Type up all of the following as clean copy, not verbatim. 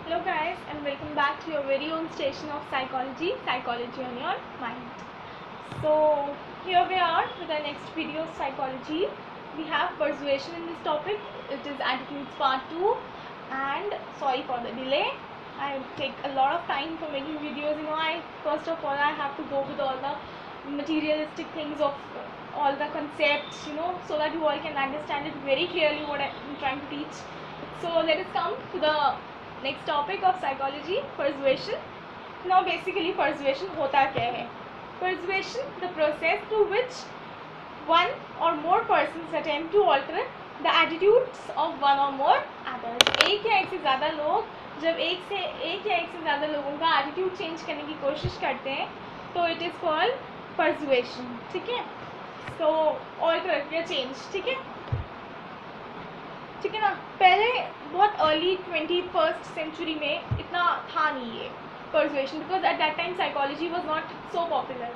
Hello guys and welcome back to your very own station of psychology on your mind. So here we are with our next video of psychology. We have persuasion in this topic. It is attitudes part 2 and sorry for the delay. I take a lot of time for making videos. First of all I have to go with all the materialistic things of all the concepts, so that you all can understand it very clearly what I'm trying to teach. So let us come to the next topic of psychology, persuasion. Now basically persuasion होता क्या है? Persuasion, the process through which one or more persons attempt to alter the attitudes of one or more others. एक या एक से ज़्यादा लोग जब एक या एक से ज़्यादा लोगों का एटीट्यूड चेंज करने की कोशिश करते हैं तो इट इज़ कॉल्ड persuasion. ठीक है? So alter या change. ठीक है ना. पहले बहुत अर्ली 21st सेंचुरी में इतना था नहीं ये persuasion, because at that time psychology was not so popular.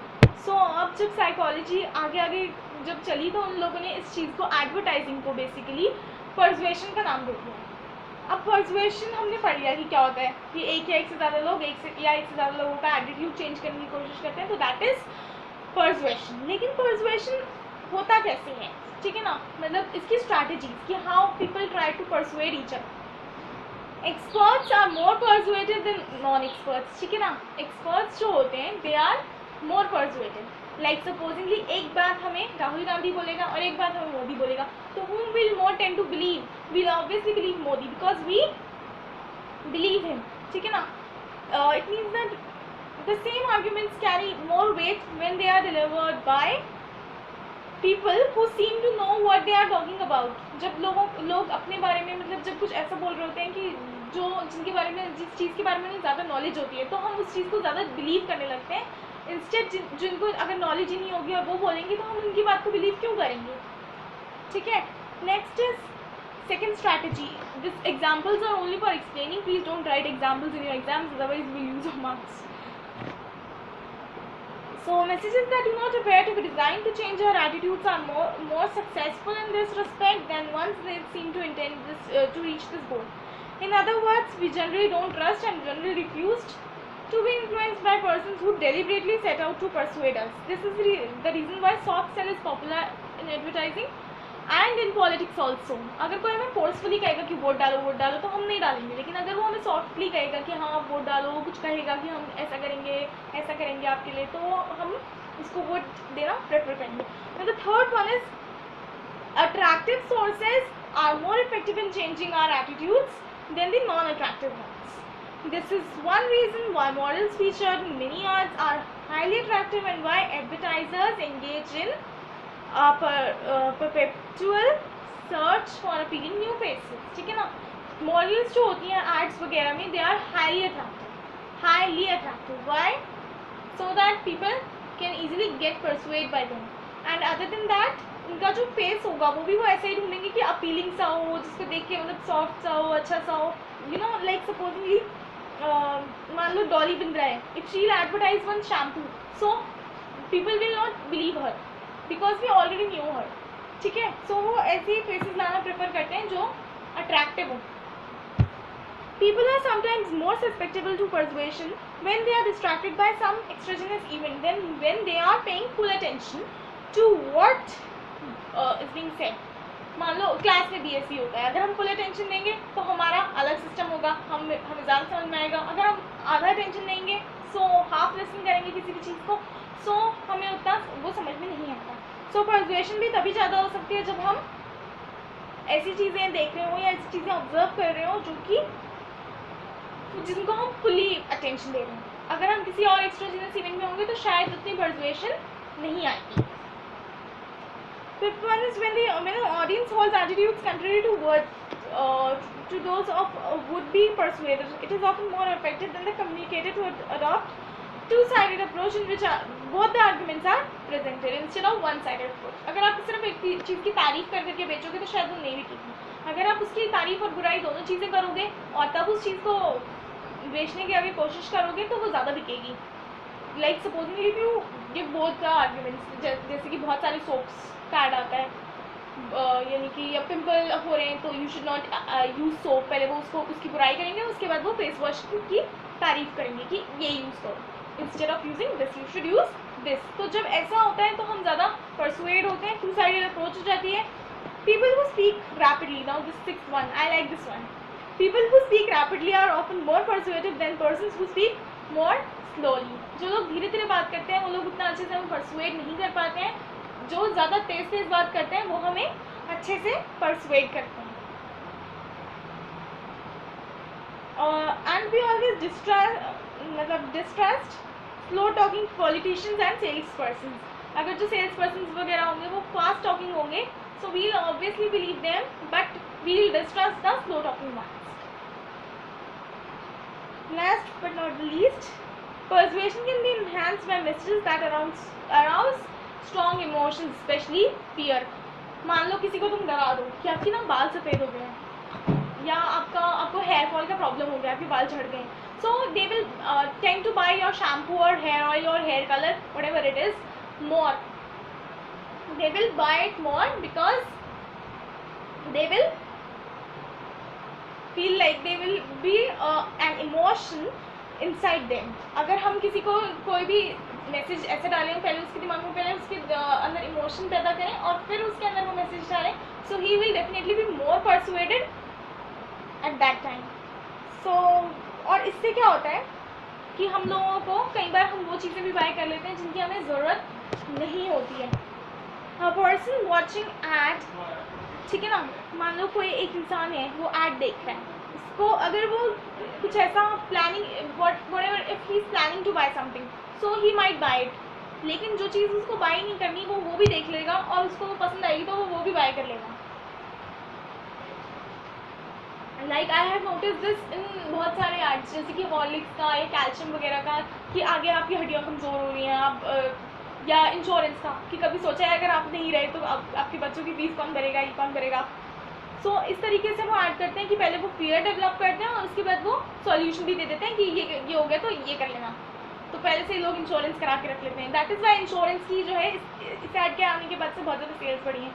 So अब जब साइकोलॉजी आगे जब चली तो उन लोगों ने इस चीज़ को एडवर्टाइजिंग को बेसिकली persuasion का नाम दे दिया. अब persuasion हमने पढ़ लिया कि क्या होता है कि एक या एक से ज़्यादा लोग एक से ज़्यादा लोगों का एटीट्यूड चेंज करने की कोशिश करते हैं, तो दैट इज़ persuasion. लेकिन persuasion होता कैसे है, ठीक है ना, मतलब इसकी स्ट्रैटेजीज कि how people try to persuade each other. Experts are more persuasive than non experts. ठीक है ना, एक्सपर्ट्स जो होते हैं they are more persuasive. Like supposingly एक बात हमें राहुल गांधी बोलेगा और एक बात हमें मोदी बोलेगा, तो whom will more tend to believe? We'll obviously believe Modi because we believe him. ठीक है ना. It means that the same arguments carry more weight when they are delivered by people who seem to know what they are talking about. जब लोग अपने बारे में मतलब जब कुछ ऐसा बोल रहे होते हैं कि जिनके बारे में जिस चीज़ के बारे में ज़्यादा नॉलेज होती है तो हम उस चीज़ को ज़्यादा बिलीव करने लगते हैं. इंस्टेड जिनको अगर नॉलेज ही नहीं होगी और वो बोलेंगे तो हम उनकी बात को बिलीव क्यों करेंगे. ठीक है. Next is second strategy. These examples are only for explaining. Please don't write examples in your exams, otherwise we will lose your marks. So messages that do not appear to be designed to change our attitudes are more successful in this respect than ones they seem to intend to reach this goal. In other words, we generally don't trust and generally refused to be influenced by persons who deliberately set out to persuade us. This is the reason why soft sell is popular in advertising and in politics also. अगर कोई हमें forcefully कहेगा कि vote डालो तो हम नहीं डालेंगे, लेकिन अगर वो हमें सॉफ्टली कहेगा कि हाँ आप वोट डालो, कुछ कहेगा कि हम ऐसा करेंगे आपके लिए, तो हम उसको वोट देना प्रेफर करेंगे. The third one is attractive sources are more effective in changing our attitudes than the non-attractive ones. This is one reason why models featured in many ads are highly attractive and why advertisers engage in perpetual search for appealing new faces. ठीक है ना. Models जो होती हैं ads वगैरह में they are highly attractive. Why? So that people can easily get persuade by them. And other than that उनका जो फेस होगा वो भी वो ऐसे ही ढूंढेंगे कि अपीलिंग सा हो, जिसको देख के मतलब सॉफ्ट सा हो, अच्छा सा हो. लाइक सपोजिंगली मान लो डॉली बिंद्रा है. If she will advertise one shampoo, so people will not believe her because we already knew her. ठीक है. सो वो ऐसे ही फेसेस लाना प्रेफर करते हैं जो अट्रैक्टिव हो. People are sometimes more susceptible to persuasion when they are distracted by some extraneous event than when they are paying full attention to what is being said. मान लो class में BSc होता है, अगर हम फुल अटेंशन देंगे तो हमारा अलग सिस्टम होगा, हमें ज़्यादा समझ में आएगा. अगर हम आधा अटेंशन देंगे सो हाफ लिसन करेंगे किसी भी चीज़ को, सो हमें उतना वो समझ में नहीं आता. सो परसुएशन भी तभी ज़्यादा हो सकती है जब हम ऐसी चीज़ें देख रहे हो या ऐसी चीज़ें ऑब्जर्व कर रहे हो जिनको हम फुली अटेंशन दे रहे हैं. अगर हम किसी और एक्स्ट्राजीनियस इवेंट में होंगे तो शायद उतनी परसुएशन नहीं आएगी. Fifth one is when the audience holds attitudes contrary to those of would-be persuaders, it is often more effective than the communicator to adopt two-sided approach in which both the arguments are presented instead of one-sided approach. अगर आप सिर्फ एक चीज़ की तारीफ कर करके बेचोगे तो शायद वो नहीं बिकेगी. अगर आप उसकी तारीफ और बुराई दोनों चीज़ें करोगे और तब उस चीज़ को बेचने की अगर कोशिश करोगे तो वो ज़्यादा बिकेगी. Like supposedly if you give both the arguments, जैसे कि बहुत सारे सोप्स का ऐड आता है यानी कि या पिंपल हो रहे हैं तो you should not use soap, पहले वो उसको उसकी बुराई करेंगे, उसके बाद वो फेस वॉश की तारीफ़ करेंगे कि ये यूज़ करो, instead of using this you should use this. तो जब ऐसा होता है तो हम ज़्यादा परसुएड होते हैं, टू साइडेड अप्रोच हो जाती है। People who speak rapidly, now this sixth one, I like this one, people who speak rapidly are often more persuasive than persons who speak more slowly. जो लोग धीरे धीरे बात करते हैं वो लोग उतना अच्छे से हमें परसुएड नहीं कर पाते हैं, जो ज़्यादा तेज़ तेज़ बात करते हैं वो हमें अच्छे से परसुएड करते हैं। And we always distrust slow talking politicians and sales person. अगर जो सेल्स पर्सन वगैरह होंगे वो फास्ट टॉकिंग होंगे, so we will obviously believe them, but we will distrust the slow talking ones. Last but not the least, persuasion can be enhanced by messages that arouse strong emotions, especially fear. मान लो किसी को तुम डरा दो कि आपकी ना बाल सफ़ेद हो गए हैं, या आपको हेयर फॉल का प्रॉब्लम हो गया, आपके बाल झड़ गए, so they will tend to buy your shampoo और हेयर ऑयल और hair colour whatever it is more, they will buy it more because they will feel like they will be an emotion inside them. अगर हम किसी को कोई भी message ऐसे डालें, पहले उसके दिमाग में पहले उसके अंदर इमोशन पैदा करें और फिर उसके अंदर वो मैसेज डालें, so he will definitely be more persuaded at that time. So और इससे क्या होता है कि हम लोगों को कई बार हम वो चीज़ें भी बाय कर लेते हैं जिनकी हमें ज़रूरत नहीं होती है। अ पर्सन वॉचिंग एड, ठीक है ना, मान लो कोई एक इंसान है वो ऐड देख रहा है, उसको अगर वो कुछ ऐसा planning whatever if he is planning to buy something, so he might buy it, लेकिन जो चीज़ उसको बाय नहीं करनी वो भी देख लेगा और उसको वो पसंद आएगी तो वो भी बाय कर लेगा। Like I have notice this in बहुत सारे एड्स, जैसे कि हॉर्लिक्स का या कैल्शियम वगैरह का, कि आगे आपकी हड्डियाँ कमज़ोर हो रही हैं, आप या इंश्योरेंस का कि कभी सोचा है अगर आप नहीं रहे तो आपके बच्चों की फीस कौन भरेगा, ये कौन भरेगा। सो इस तरीके से वो ऐड करते हैं कि पहले वो फियर डेवलप करते हैं और उसके बाद वो सॉल्यूशन भी दे देते हैं कि ये हो गया तो ये कर लेना, तो पहले से लोग इंश्योरेंस करा के रख लेते हैं। दैट इज़ वाई इंश्योरेंस की जो है इस ऐड के आने के बाद से बहुत ज़्यादा सेल्स बढ़ी हैं।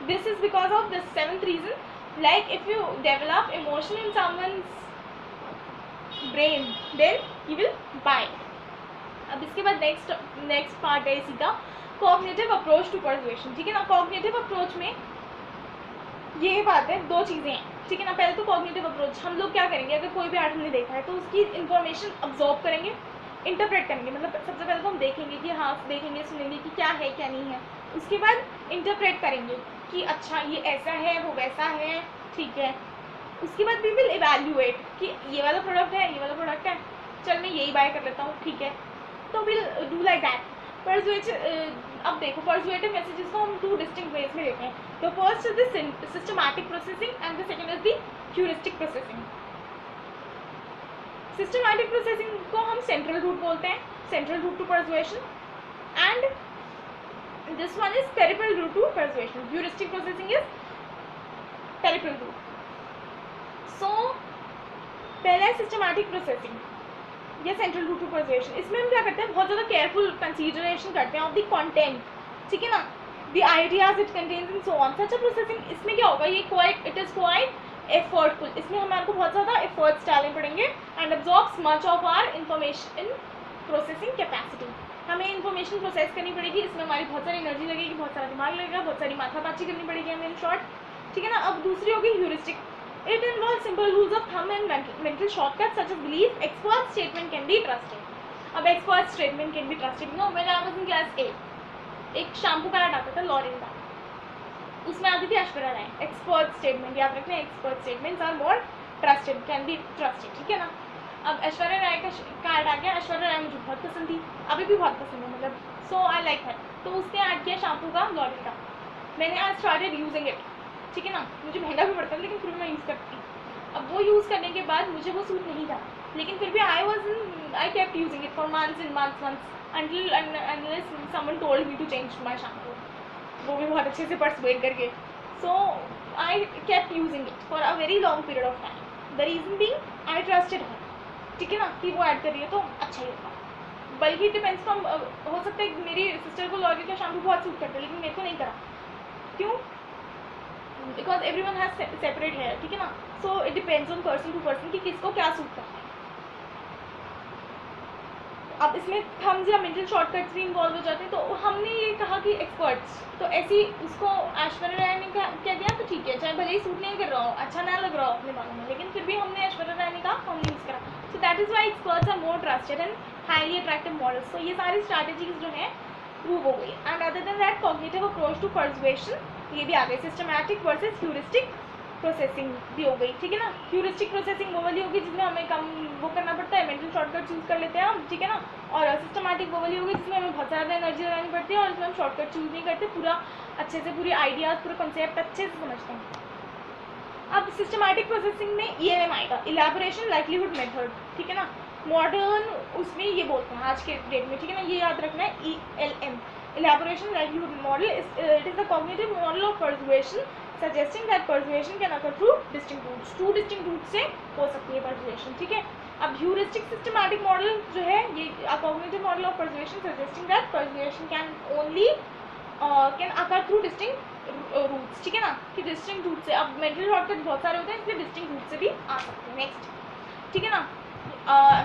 This is because of this seventh reason, like if you develop emotion in someone's brain then you will buy. अब इसके बाद नेक्स्ट पार्ट है इसी का, कॉग्निटिव अप्रोच टू परसुएशन। ठीक है ना, कॉग्निटिव अप्रोच में ये बात है, दो चीज़ें हैं, ठीक है ना। पहले तो कॉग्निटिव अप्रोच, हम लोग क्या करेंगे, अगर कोई भी ऐड हमने देखा है तो उसकी इन्फॉर्मेशन अब्जॉर्ब करेंगे, इंटरप्रेट करेंगे, मतलब सबसे पहले तो हम देखेंगे कि हाँ, देखेंगे सुनेंगे कि क्या है क्या नहीं है, उसके बाद इंटरप्रेट करेंगे कि अच्छा ये ऐसा है वो वैसा है, ठीक है। उसके बाद वी विल इवैल्यूएट कि ये वाला प्रोडक्ट है, ये वाला प्रोडक्ट है, चल मैं यही बाय कर लेता हूँ, ठीक है, तो विल डू लाइक दैट। अब देखो परसुएटिव मैसेजेस को हम टू डिस्टिंक्ट वेज में देते हैं। The first is the systematic processing and the second is the heuristic processing. Systematic processing को हम सेंट्रल रूट बोलते हैं, central route to persuasion, and this one is peripheral route to persuasion. Heuristic processing is peripheral route. So पहला है systematic processing या central route to persuasion. इसमें हम क्या करते हैं, बहुत ज़्यादा केयरफुल कंसीडरेशन करते हैं ऑफ द कंटेंट, ठीक है ना, the ideas it contains and so on. Such a processing, इसमें क्या होगा, ये quite it is quite effortful, इसमें हमारे को बहुत ज़्यादा एफर्ट्स डालने पड़ेंगे, and absorbs much of our information in processing capacity. हमें इन्फॉर्मेशन प्रोसेस करनी पड़ेगी, इसमें हमारी बहुत सारी एनर्जी लगेगी, बहुत सारा दिमाग लगेगा, बहुत सारी माथापाची करनी पड़ेगी हमें, इन शॉर्ट, ठीक है ना। अब दूसरी होगी heuristic. It involves simple rules of thumb and mental shortcuts such as belief expert statement can be trusted. अब expert statement can be trusted. No, when I was in class 8, एक shampoo का add आता था laurel का, उसमें आती थी Aishwarya Rai. Expert statement याद रखना, expert statements are more trusted, can be trusted, ठीक है ना। अब ऐश्वर्या राय का ऐड आ गया, ऐश्वर्या राय मुझे बहुत पसंद थी, अभी भी बहुत पसंद है, मतलब सो आई लाइक हर। तो उसने ऐड किया शैम्पू का लॉरेल का, मैंने आज स्टार्टेड यूजिंग इट, ठीक है ना। मुझे महंगा भी पड़ता है लेकिन फिर भी मैं यूज़ करती हूँ। अब वो यूज़ करने के बाद मुझे वो सूट नहीं था, लेकिन फिर भी आई kept using it for months and months until unless someone told me to change my shampoo, वो भी बहुत अच्छे से परसुएट करके। So I kept using it for a very long period of time, the reason being I trusted her, ठीक है ना, कि वो ऐड कर रही है तो अच्छा ही होगा। बल्कि डिपेंड्स फ्रॉम, हो सकता है मेरी सिस्टर को लॉरियल का शैम्पू बहुत सूट करता है लेकिन मेरे को नहीं करा, क्यों, because every one has separate hair, ठीक है ना. So it depends on person to person कि किसको क्या सूट करता है. अब इसमें हम जब मेंटल शॉर्टकट्स भी इन्वॉल्व हो जाते हैं, तो हमने ये कहा कि एक्सपर्ट्स, तो ऐसी उसको ऐश्वर्या राय ने क्या किया, तो ठीक है, चाहे भले ही सूट नहीं कर रहा हो, अच्छा ना लग रहा हो अपने बालों में, लेकिन फिर भी हमने ऐश्वर्या राय ने कहा हमने यूज़ करा. So that is why experts are more trusted and highly attractive models. तो ये सारी स्ट्रैटेजीज जो हैं प्रूव हो गई. And other than that cognitive approach to persuasion, ये भी आ गई. सिस्टमैटिक वर्सेस ह्यूरिस्टिक प्रोसेसिंग भी हो गई, ठीक है ना. ह्यूरिस्टिक प्रोसेसिंग वो वाली होगी जिसमें हमें कम वो करना पड़ता है, मेंटल शॉर्टकट यूज़ कर लेते हैं हम, ठीक है ना. और सिस्टमैटिक वो वाली होगी जिसमें हमें बहुत ज़्यादा एनर्जी लगानी पड़ती है और इसमें हम शॉर्टकट चूज़ नहीं करते, पूरा अच्छे से पूरी आइडियाज़ पूरा कंसेप्ट अच्छे से समझते हैं. अब सिस्टमैटिक प्रोसेसिंग में ELM आएगा, इलेबोरेशन लाइवलीहुड मेथड, ठीक है ना. मॉडर्न उसमें ये बोलते हैं आज के डेट में, ठीक है ना, ये याद रखना है. ELM, elaboration likelihood model, it is the cognitive model of persuasion suggesting that persuasion can occur through distinct routes. 2 distinct route से हो सकती है पर्सुएशन, ठीक है. अब ह्यूरिस्टिक सिस्टमैटिक मॉडल जो है, ये cognitive model of persuasion suggesting that persuasion can only can occur through distinct routes, ठीक है ना, कि डिस्टिंक्ट रूट से. अब मेंटल शॉर्टकट बहुत सारे होते हैं, इसलिए डिस्टिंक्ट रूट से भी आ सकते हैं. नेक्स्ट, ठीक है ना.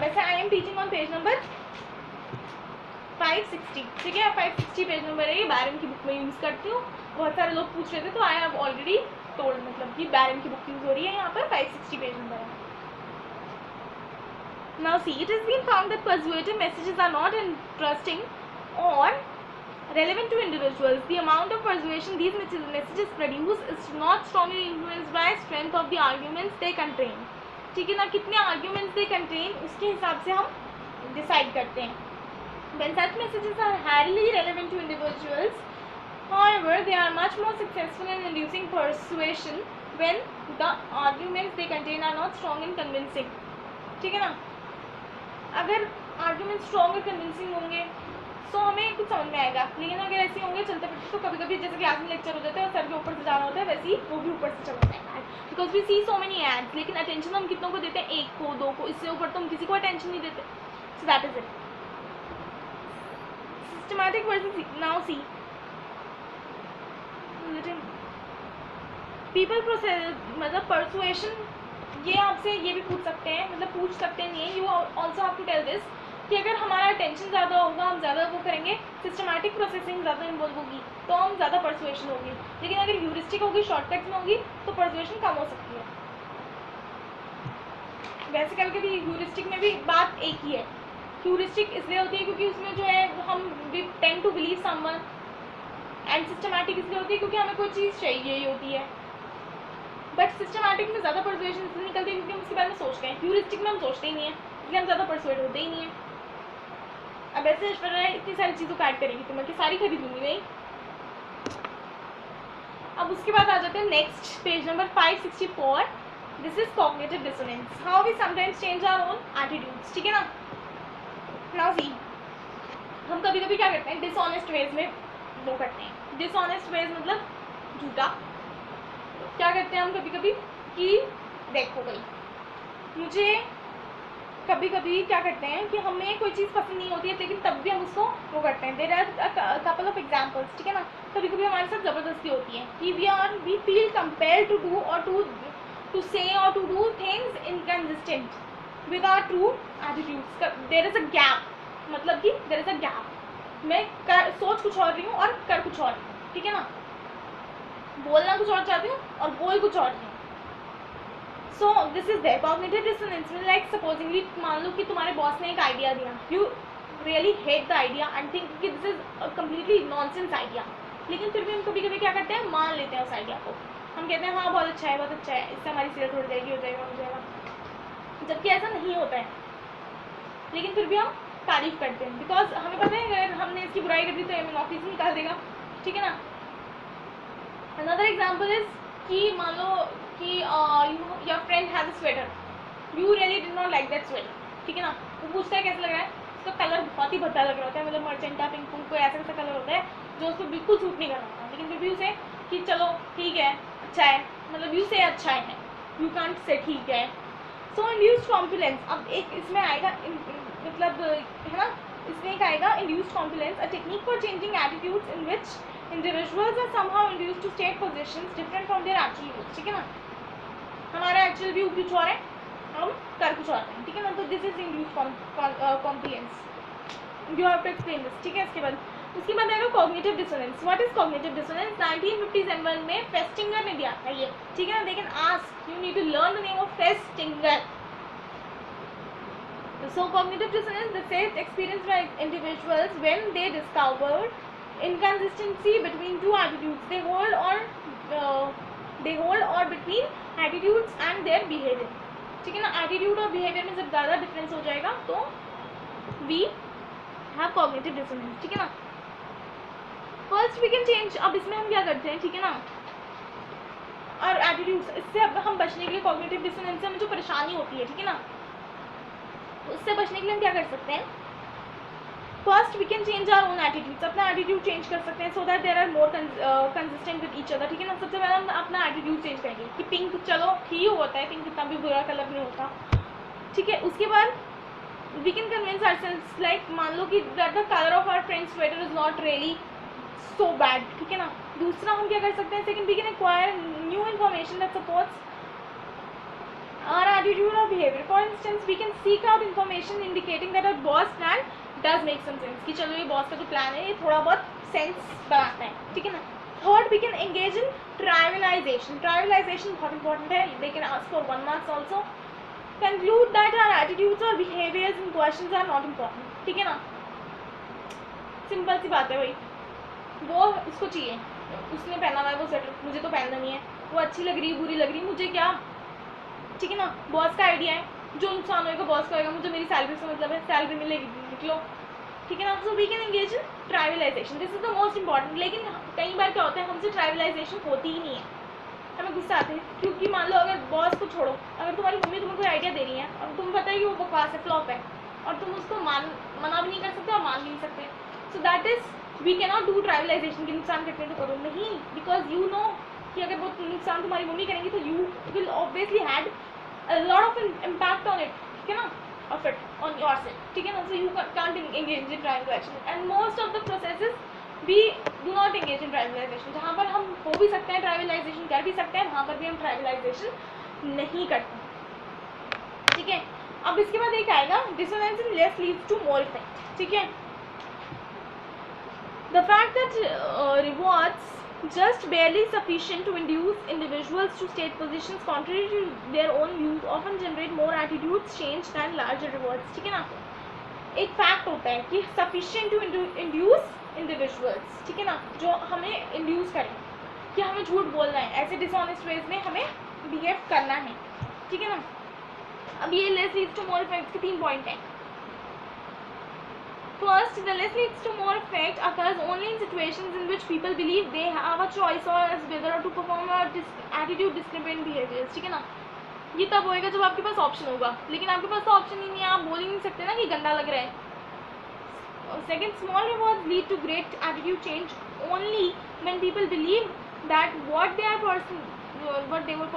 वैसे I am teaching on page number 560, ठीक है. 560 पेज नंबर है, ये बैरन की बुक में यूज़ करती हूँ. बहुत सारे लोग पूछ रहे थे, तो आई हैव ऑलरेडी टोल्ड, मतलब कि बैरन की बुक यूज़ हो रही है यहाँ पर. 560 पेज नंबर है. Now see, it has been found that persuasive messages are not interesting or relevant to individuals. The amount of persuasion these messages produce is not strongly influenced by strength of the arguments they contain. ठीक है ना, कितने arguments they contain उसके हिसाब से हम decide करते हैं. When such messages are highly relevant to individuals, however, they are much more successful in inducing persuasion when the arguments they contain are not strong and convincing. ठीक है ना. अगर आर्ग्यूमेंट स्ट्रॉन्ग और कन्विंसिंग होंगे तो हमें कुछ समझ में आएगा, लेकिन अगर ऐसे होंगे चलते फिरते, तो कभी कभी जैसे क्लास में लेक्चर हो जाता है और सर के ऊपर से जाना होता है, वैसे ही वो भी ऊपर से चला जाता है. Because we see so many ads, लेकिन अटेंशन हम कितनों को देते हैं, 1 को 2 को, इससे ऊपर तो हम किसी को अटेंशन नहीं देते. सो that is it. Systematic versus, now see people process, मतलब परसुएशन, ये आपसे ये भी पूछ सकते हैं, मतलब पूछ सकते नहीं है, you also have to tell this, कि अगर हमारा अटेंशन ज़्यादा होगा, हम ज़्यादा वो करेंगे, सिस्टमैटिक प्रोसेसिंग ज़्यादा इन्वॉल्व होगी, तो हम ज़्यादा परसुएशन होगी. लेकिन अगर ह्यूरिस्टिक होगी, शॉर्टकट्स में होगी, तो परसुएशन कम हो सकती है. वैसे कभी कभी ह्यूरिस्टिक में भी बात एक ही है. ह्यूरिस्टिक इसलिए होती है क्योंकि उसमें जो है हम tend to believe someone, and systematic इसलिए होती है क्योंकि हमें कोई चीज़ चाहिए ही होती है. बट सिस्टमैटिक में ज़्यादा परसुएशन इसलिए निकलती है क्योंकि हम उसके बारे में सोचते हैं. ह्यूरिस्टिक में हम सोचते ही नहीं है, इसलिए हम ज़्यादा परसुएट होते ही नहीं है. अब ऐसे ऐश्वर्या इतनी सारी चीज़ों को ऐड करेगी तो मैं कि सारी खरीदूंगी नहीं. अब उसके बाद आ जाते हैं next, page number 564. This is cognitive dissonance, how we sometimes change our own attitudes, ठीक है ना. नाउ सी, हम कभी कभी क्या करते हैं, डिसऑनेस्ट वेज में वो करते हैं. डिसऑनेस्ट वेज मतलब झूठा. क्या करते हैं हम कभी कभी कि देखो भाई, मुझे कभी कभी क्या करते हैं कि हमें कोई चीज़ पसंद नहीं होती है, लेकिन तब भी हम उसको वो करते हैं. There are couple of examples, ठीक है ना. कभी कभी हमारे साथ ज़बरदस्ती होती है कि we feel compelled to do or to say or to do things inconsistent with our true attitudes. There is a gap, मतलब कि देयर इज़ अ गैप, मैं सोच कुछ और रही हूँ और कर कुछ और रही हूँ, ठीक है ना. बोलना कुछ और चाहती हूँ और बोल कुछ और रही हूँ. So this is their cognitive dissonance. Like supposingly मान लो कि तुम्हारे बॉस ने एक आइडिया दिया, you really hate the idea and think कि this is a completely nonsense idea, लेकिन फिर भी हम कभी कभी क्या करते हैं, मान लेते हैं उस आइडिया को. हम कहते हैं हाँ बहुत अच्छा है, बहुत अच्छा है, इससे हमारी सेल उड़ जाएगी, हो जाएगा, हो जाएगा, जबकि ऐसा नहीं होता है. लेकिन फिर भी हम तारीफ करते हैं, बिकॉज हमें पता है अगर हमने इसकी बुराई कर दी तो हमें नौकरी से निकाल देगा, ठीक है ना. अनदर एग्जाम्पल इज कि मान लो कि your friend has a sweater, you really did not like that sweater, ठीक है ना. वो पूछता है कैसा लग रहा है, उसका कलर बहुत ही भद्दा लग रहा होता है, मतलब मर्चेंटा पिंक पिंक कोई ऐसा कलर होता है जो उसको बिल्कुल सूट नहीं कर रहा होता, लेकिन फिर भी उसे कि चलो ठीक है अच्छा है, मतलब यू से अच्छा है, यू कांट से ठीक है. So induced confidence. अब एक इसमें आएगा मतलब है ना, इसमें एक आएगा induced confidence, a technique for changing attitudes in which individuals are somehow induced to state positions different from their actual views, ठीक है ना, हमारा एक्चुअल व्यू कुछ और है, हम कर कुछ और हैं, ठीक है ना, तो this is induced compliance, you have to explain this, ठीक है। उसके बाद आएगा cognitive dissonance. What is cognitive dissonance? 1957 में फेस्टिंगर ने दिया था ये, ठीक है ना, लेकिन ask you need to learn the name of Festinger. So cognitive dissonance, the state experienced by individuals when they discovered inconsistency between two attitudes they hold or between attitudes and their behavior, ठीक है ना, attitude और behavior में जब ज़्यादा difference हो जाएगा तो we have cognitive dissonance, ठीक है ना। First we can change, अब इसमें हम क्या करते हैं, ठीक है ना, और attitudes, इससे अब हम बचने के लिए cognitive dissonance से हमें जो परेशानी होती है, ठीक है ना, उससे बचने के लिए हम क्या कर सकते हैं, first we can change our own attitudes, अपना एटीट्यूड चेंज कर सकते हैं so that there are more consistent with each other, ठीक है ना। सबसे पहले हम अपना एटीट्यूड चेंज करेंगे कि पिंक चलो ठीक होता है, पिंक इतना भी बुरा कलर नहीं होता, ठीक है। उसके बाद we can convince ourselves, like मान लो कि that the colour of our friends sweater is not really so bad, ठीक है ना। दूसरा हम क्या कर सकते हैं, second we can acquire new information that supports our attitude or behavior. For instance, we can seek out information indicating that our boss plan does make some sense, कि चलो ये बॉस का जो प्लान है ये थोड़ा बहुत सेंस बनाता है, ठीक है ना। Third we can engage in trivialization. Trivialization बहुत इंपॉर्टेंट है, they can ask for 1 marks also. Conclude that our attitudes और behaviours in questions are not important, ठीक है ना। सिंपल सी बात है भाई, वो उसको चाहिए, उसने पहना हुआ है वो स्वेटर, मुझे तो पहनना नहीं है, वो अच्छी लग रही है बुरी लग रही है मुझे क्या, ठीक है ना। बॉस का आइडिया है, जो नुकसान होएगा बॉस का होएगा, मुझे मेरी सैलरी से मतलब है, सैलरी मिलेगी निकलो, ठीक है ना। So we can engage in trivialization, this is the most important. लेकिन कई बार क्या होता है, हमसे ट्राइवलाइजेशन होती ही नहीं है, हमें गुस्सा आते हैं, क्योंकि मान लो अगर बॉस को छोड़ो, अगर तुम्हारी मम्मी तुम्हें कोई आइडिया दे रही है और तुम्हें पता है कि वो बकवास है, फ्लॉप है, और तुम उसको मना भी नहीं कर सकते और मान भी नहीं सकते, so that is we can not do trivialization की नुकसान करते हैं तो करो नहीं, बिकॉज यू नो कि अगर वो नुकसान तुम्हारी मम्मी करेंगी तो you will obviously had a lot of impact on it, ठीक है ना, of it on yourself, ठीक है ना। So you can't engage in trivialization and most of the processes we do not engage in trivialization। जहाँ पर हम हो भी सकते हैं trivialization कर भी सकते हैं, वहाँ पर भी हम trivialization नहीं करते, ठीक है। अब इसके बाद एक आएगा dissonance in less leads to more effect, ठीक है। The fact that rewards just barely sufficient to induce individuals to state positions contrary to their own views often generate more attitudes change than larger rewards, ठीक है ना। एक fact होता है कि sufficient to induce individuals, ठीक है ना, जो हमें इंड्यूस करें कि हमें झूठ बोलना है, ऐसे डिसऑनेस्ट वेज में हमें बिहेव करना है, ठीक है ना। अब ये less leads to more effects के 3 पॉइंट हैं। First, the less leads to more effect occurs only in situations in which people believe they have a choice or as whether to perform or attitude discriminant behaviors, ठीक है ना। ये तब होएगा जब आपके पास ऑप्शन होगा, लेकिन आपके पास तो ऑप्शन ही नहीं है, आप बोल ही नहीं सकते ना कि गंदा लग रहा है। Second, small rewards lead to great attitude change only when people believe that what they were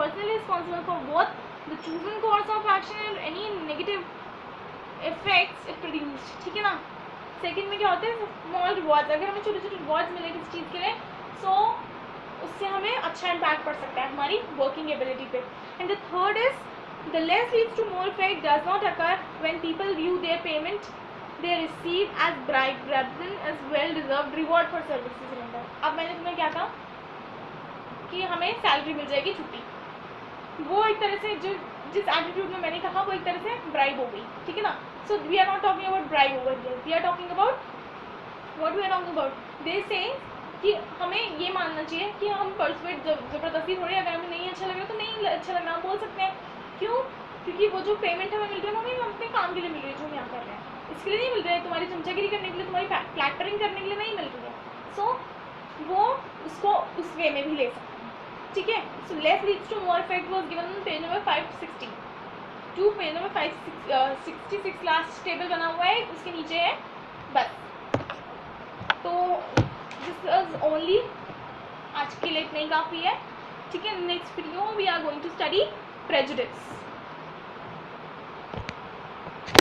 personally responsible for both the chosen course of action and any negative effects it produced, ठीक है ना। Second में क्या होता है, small rewards, अगर हमें छोटे छोटे रिवॉर्ड्स मिले किसी चीज़ के लिए सो उससे हमें अच्छा इम्पैक्ट पड़ सकता है हमारी वर्किंग एबिलिटी पे। And the third is the less leads to more effect does not occur when people view their payment they receive as bribe rather than as well deserved reward for services render. अब मैंने तुम्हें क्या कहा कि हमें salary मिल जाएगी, छुट्टी, वो एक तरह से जो जिस एटीट्यूड में मैंने कहा वो एक तरह से ब्राइब हो गई, ठीक है ना। So we are not talking about bribe over here. We are talking about what we are talking about. They say कि हमें ये मानना चाहिए कि हम परसुएट ज़बरदस्ती थोड़ी, अगर हमें नहीं अच्छा लग रहा तो नहीं अच्छा लग रहा, हम बोल सकते हैं। क्यों? क्योंकि वो जो पेमेंट हमें मिल रही है वो हमें अपने काम के लिए मिल रही है, जो हम यहाँ कर रहे हैं इसके लिए नहीं मिल रही है, तुम्हारी चमचागिरी करने के लिए, तुम्हारी फ्लैटरिंग करने के लिए नहीं मिल रही है। सो वो उसको उस वे में भी ले सकते हैं, ठीक है। So less leads to more effect was given on page number 560 to page number 566 last table बना हुआ है, उसके नीचे है बस। तो दिस इज ओनली, आज के लिए इतना ही काफ़ी है, ठीक है। Next video we are going to study prejudice.